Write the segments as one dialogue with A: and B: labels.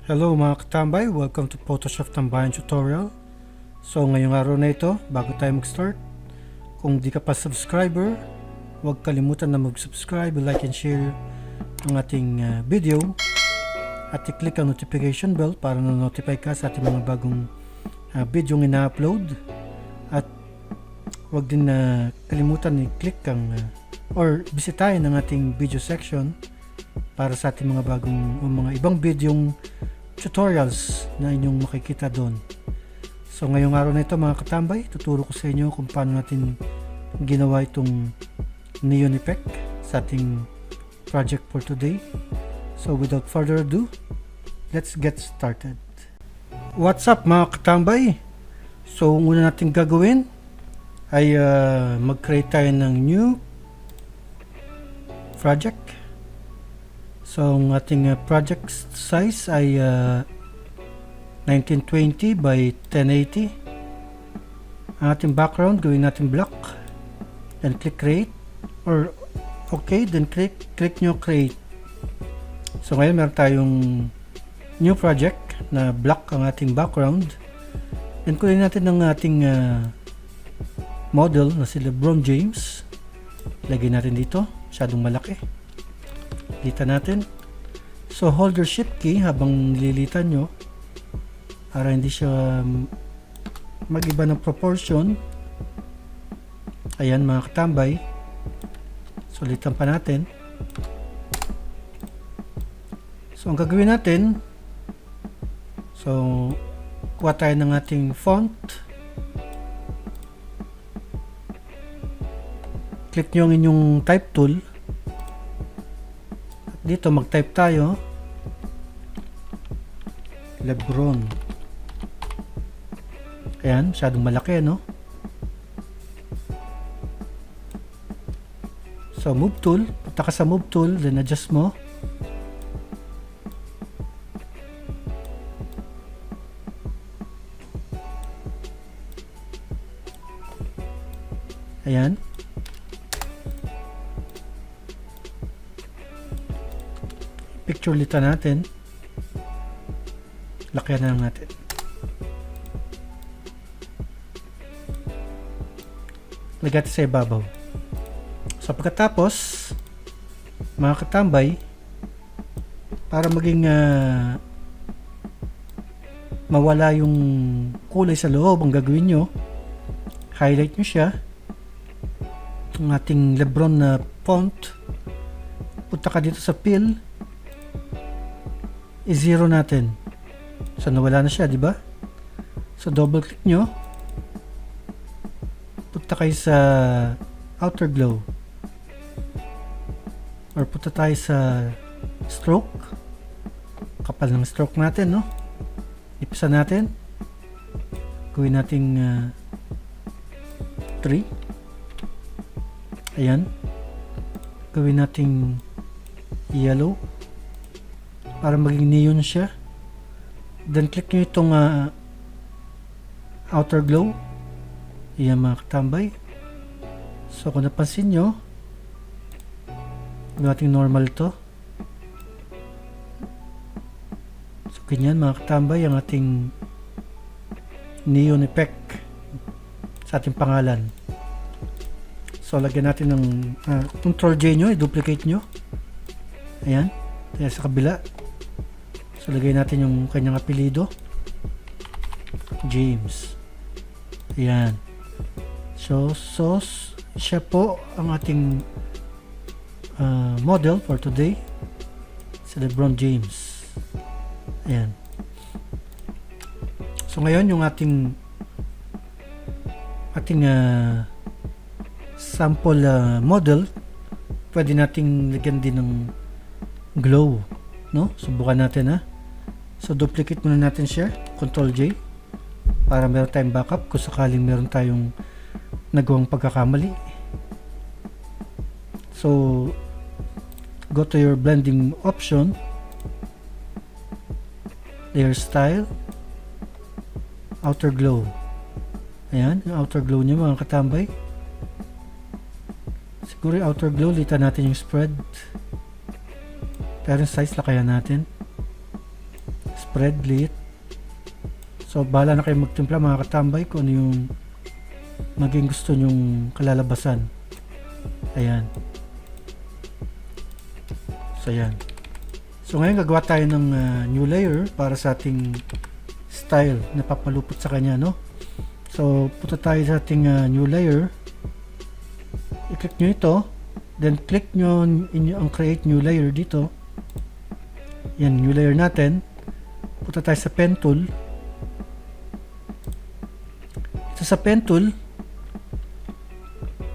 A: Hello mga katambay, welcome to Photoshop Tambayan Tutorial. So ngayong araw na ito, bago tayo mag-start, kung di ka pa subscriber, huwag kalimutan na mag-subscribe, like and share ang ating video at i-click ang notification bell para na-notify ka sa ating mga bagong video na ina-upload. At huwag din na kalimutan i-click ang or bisitahin ang ating video section para sa ating mga bagong o mga ibang videong tutorials na inyong makikita doon. So ngayong araw na ito mga katambay, tuturo ko sa inyo kung paano natin ginawa itong neon effect sa ating project for today. So without further ado, let's get started. What's up mga katambay? So ang una natin gagawin ay mag-create tayo ng new project. So ang ating project size ay 1920 by 1080. Ang ating background gawin natin black, then click create, or okay, then click nyo create. So ngayon meron tayong new project na black ang ating background. Then kunin natin ang ating model na si LeBron James, lagay natin dito, masyadong malaki. Lilitan natin. So hold your shift key habang nililitan nyo para hindi siya mag-iba ng proportion. Ayan mga katambay. So litan pa natin. So ang gagawin natin, so kuha tayo ng ating font. Click nyo ang inyong type tool. Dito mag-type tayo LeBron. Ayan, masyadong malaki, no? So move tool, punta ka sa move tool, then adjust mo. Ayan. Picture lita natin. Lakyan na lang natin. Lagyan sa ibabaw. So pagkatapos, mga katambay, para maging mawala yung kulay sa loob, ang gagawin nyo, highlight nyo siya. Ang ating LeBron na font, punta ka dito sa fill, i-zero natin. So nawala na siya, di ba? So double click nyo. Punta kayo sa outer glow. Or punta tayo sa stroke. Kapal ng stroke natin, no? Ipisa natin. Gawin nating 3. Ayan. Gawin nating yellow para maging neon siya. Then click nyo itong outer glow. Iyan mga katambay. So kung napansin nyo, yung ating normal to. So ganyan mga katambay ang ating neon effect sa ating pangalan. So lagyan natin ng Ctrl J nyo, i-duplicate nyo. Ayan. Ayan sa kabila. So lagay natin yung kanyang apelido, James. Ayan. So siya po ang ating model for today, si LeBron James. Ayan. So ngayon yung ating sample model, pwede nating lagyan din ng glow, no? Subukan natin, ha. So duplicate muna natin siya, Ctrl J, para meron tayong backup kung sakaling meron tayong nagawang pagkakamali. So go to your blending option, layer style, outer glow. Ayan, yung outer glow niya mga katambay. Siguro yung outer glow, litan natin yung spread. Pero yung size, lakayan natin. spread lit. So bahala na kayo magtimpla mga katambay kung ano yung maging gusto nyong kalalabasan. Ayan. So ayan. So ngayon gagawa tayo ng new layer para sa ating style na papalupot sa kanya, no? So punta tayo sa ating new layer. I-click nyo ito, then click nyo ang create new layer dito. Yan, new layer natin. Punta tayo sa pen tool. Ito sa pen tool,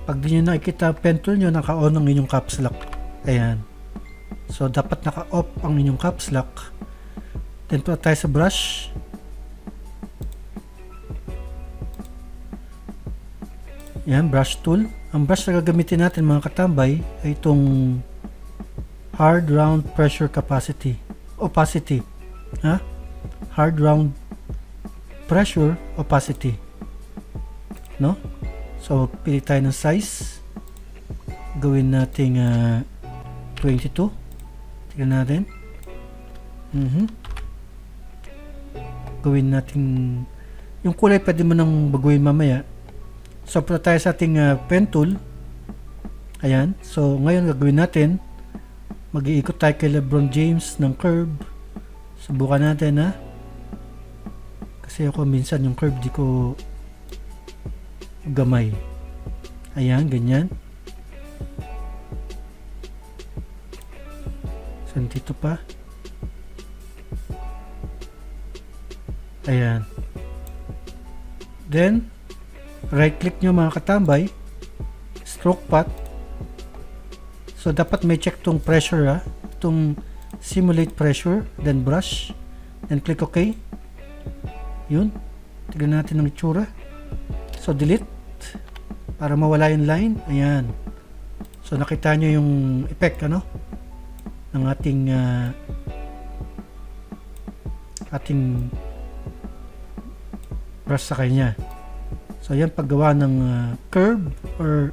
A: pag di nyo nakikita pen tool nyo, naka-on ang inyong caps lock. Ayan. So dapat naka-off ang inyong caps lock. Then punta tayo sa brush. Yan, brush tool. Ang brush na gagamitin natin mga katambay ay itong hard round pressure opacity. Ha? Hard round pressure opacity. No? So pili tayo ng size. Gawin nating 22. Tignan natin. Gawin nating yung kulay pwede mo nang baguhin mamaya. So punta tayo sa ating pen tool. Ayan. So ngayon gagawin natin, mag-iikot tayo kay LeBron James ng curve. Subukan natin, ha. Kasi ako minsan yung curve di ko gamay. Ayan, ganyan. So dito pa. Ayan. Then right click nyo mga katambay, stroke path. So dapat may check tong pressure, ha, itong simulate pressure, then brush, then click OK. Yun, tignan natin ang itsura. So delete para mawala yung line. Ayan. So nakita nyo yung effect, ano, ng ating brush sa kanya. So yan, paggawa ng curve or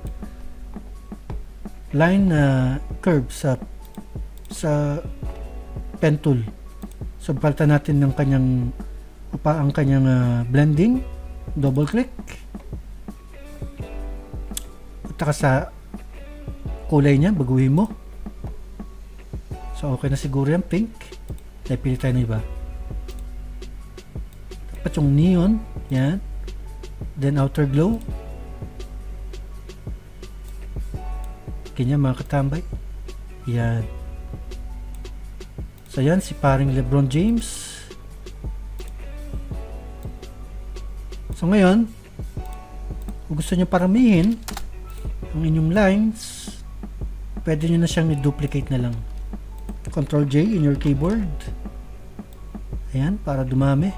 A: line curve sa pen tool. So palitan natin ng kanyang blending. Double click. Punta ka sa kulay niya, baguhin mo. So okay na siguro yan, pink. Pili tayo ng iba. Dapat yung neon. Yan. Then outer glow. Ganyan mga katambay. Yan. So yan, si paring LeBron James. So ngayon, kung gusto nyo paramihin ang inyong lines, pwede nyo na siyang i-duplicate na lang. Ctrl J in your keyboard. Ayan, para dumami.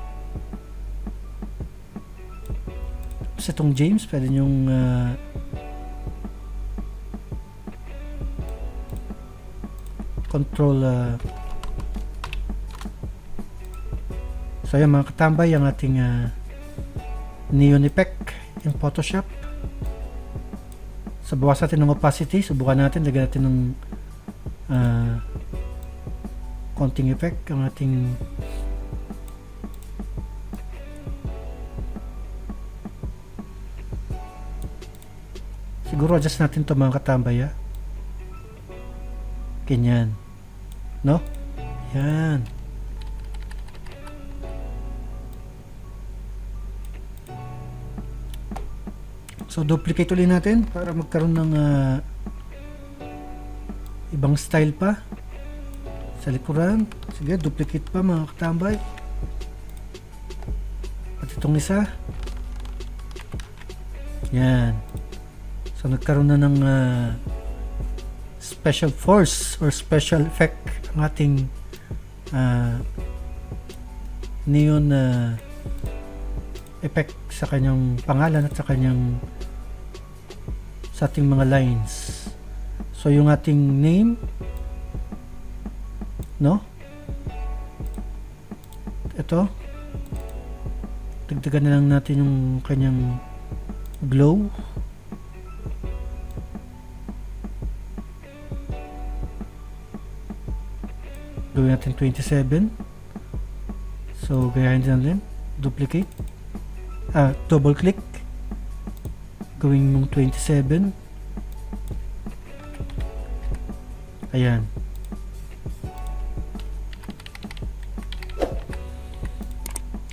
A: Tapos itong James, pwede nyong control so ayan mga katambay, ang ating neon effect in Photoshop. So bawas natin ng opacity, subukan natin, lagyan natin ng konting effect ang ating siguro adjust natin to mga katambay, ha? Ganyan, no? Yan. So duplicate ulit natin para magkaroon ng ibang style pa sa likuran. Sige, duplicate pa mga katambay. At itong isa. Yan. So nagkaroon na ng special force or special effect ang ating neon effect sa kanyang pangalan at sa kanyang sa ating mga lines. So yung ating name, no? Ito, dagdagan na lang natin yung kanyang glow. Gawin natin 27. So gayahin din natin, duplicate, double click, gawin mong 27. Ayan.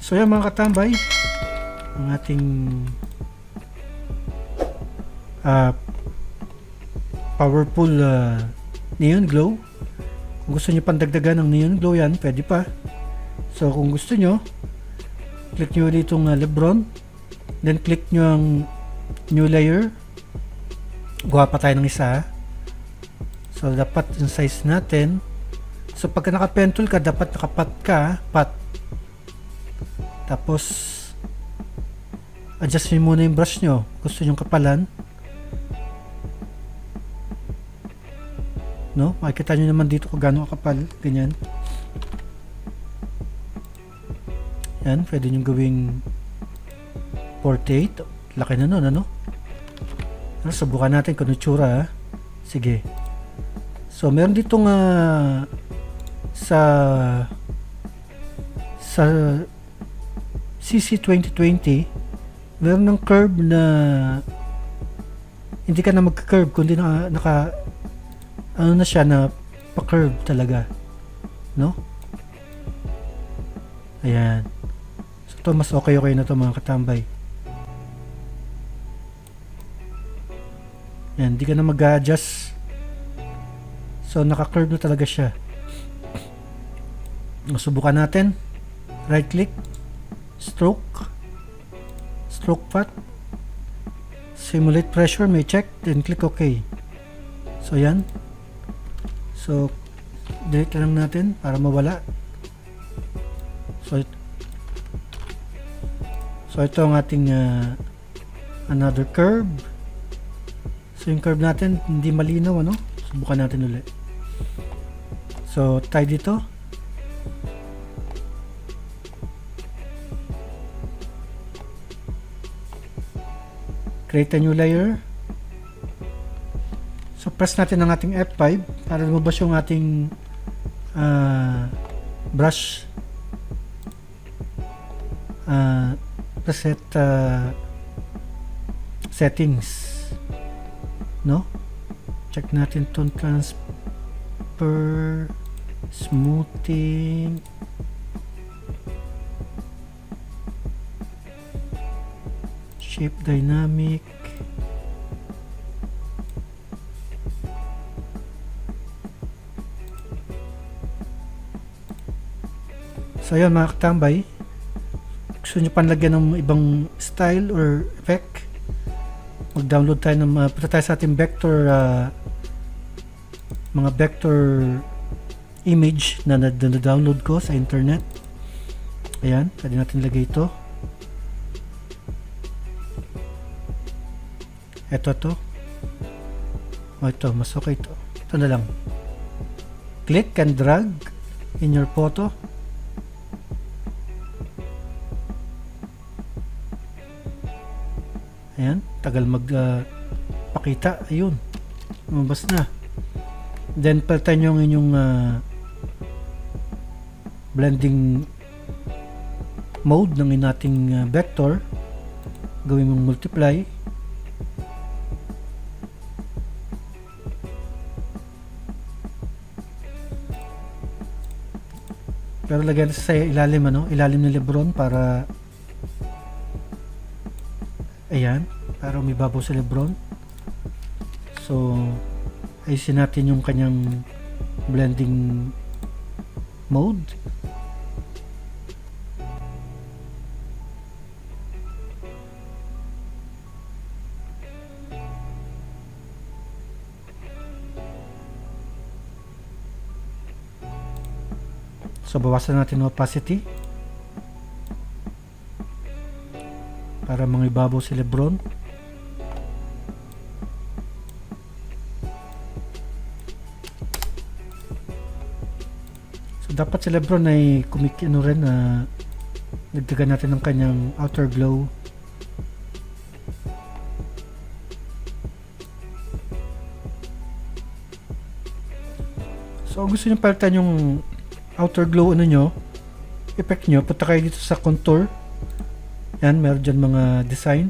A: So yan mga katambay, ang ating powerful neon glow. Kung gusto nyo pandagdagan ng neon glow yan, pwede pa. So kung gusto nyo, click nyo ulit itong Lebron, then click nyo ang new layer, gawa pa tayo ng isa. So dapat yung size natin, so pagka naka-pen tool ka, dapat nakapat ka, pat. Tapos adjust nyo muna yung brush nyo, gusto nyo kapalan, no? Makikita nyo naman dito kung gaano kapal, ganyan. Yan, pwede nyo gawing 48. Laki na nun, ano? Subukan natin kung ano tsura, ha? Sige. So meron dito nga sa CC 2020, meron ng curve na hindi ka na mag-curve, kundi ano na siya, na pa-curve talaga, no? Ayan. So ito, mas okay na to mga katambay. Ayan, hindi ka na mag-adjust. So naka-curve na talaga siya. Subukan natin. Right click, stroke path, simulate pressure, may check, then click OK. So yan. So delete lang natin para mawala. So ito ang ating another curve. So yung curve natin hindi malinaw, ano? Subukan natin ulit. So tayo dito. Create a new layer. So press natin ang ating F5 para lumabas yung ating brush preset settings, no? Check natin tone transfer, smoothing, shape dynamic, so yun mga katambay, gusto nyo panlagyan ng ibang style or effect, mag-download tayo ng punta tayo sa ating vector, mga vector image na na-download ko sa internet. Ayan, pwede natin lagay ito. Ito. Ito, mas okay ito. Ito na lang. Click and drag in your photo. Ayan, tagal pakita. Ayun, lumabas na. Then palitan yung inyong blending mode ng ating vector. Gawin mong multiply. Pero lagyan sa ilalim, ano? Ilalim ng Lebron para ayan, para umibabaw sa Lebron. So ayusin natin yung kanyang blending mode. So bawasan natin ang opacity para mangibabaw si Lebron. So dapat si Lebron ay kumikino rin na nagdagan natin ng kanyang outer glow. So kung gusto nyo palitan yung outer glow ano nyo, effect nyo, punta kayo dito sa contour. Yan, meron dyan mga design.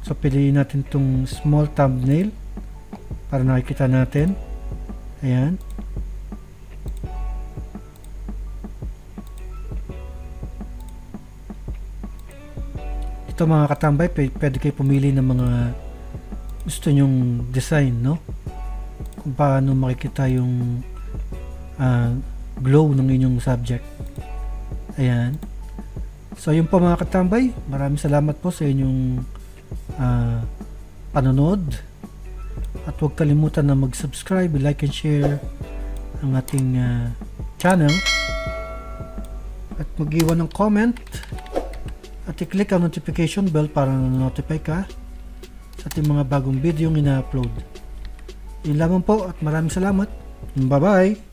A: So piliin natin itong small thumbnail para nakikita natin. Ayan. Ito mga katambay, pwede kayo pumili ng mga gusto nyong design, no? Kung paano makikita yung glow ng inyong subject. Ayan. So yun po mga katambay, maraming salamat po sa inyong panonood. At huwag kalimutan na mag-subscribe, like and share ang ating channel. At mag-iwan ng comment. At i-click ang notification bell para na-notify ka sa ating mga bagong video yung ina-upload. Yun lamang po at maraming salamat. Bye-bye!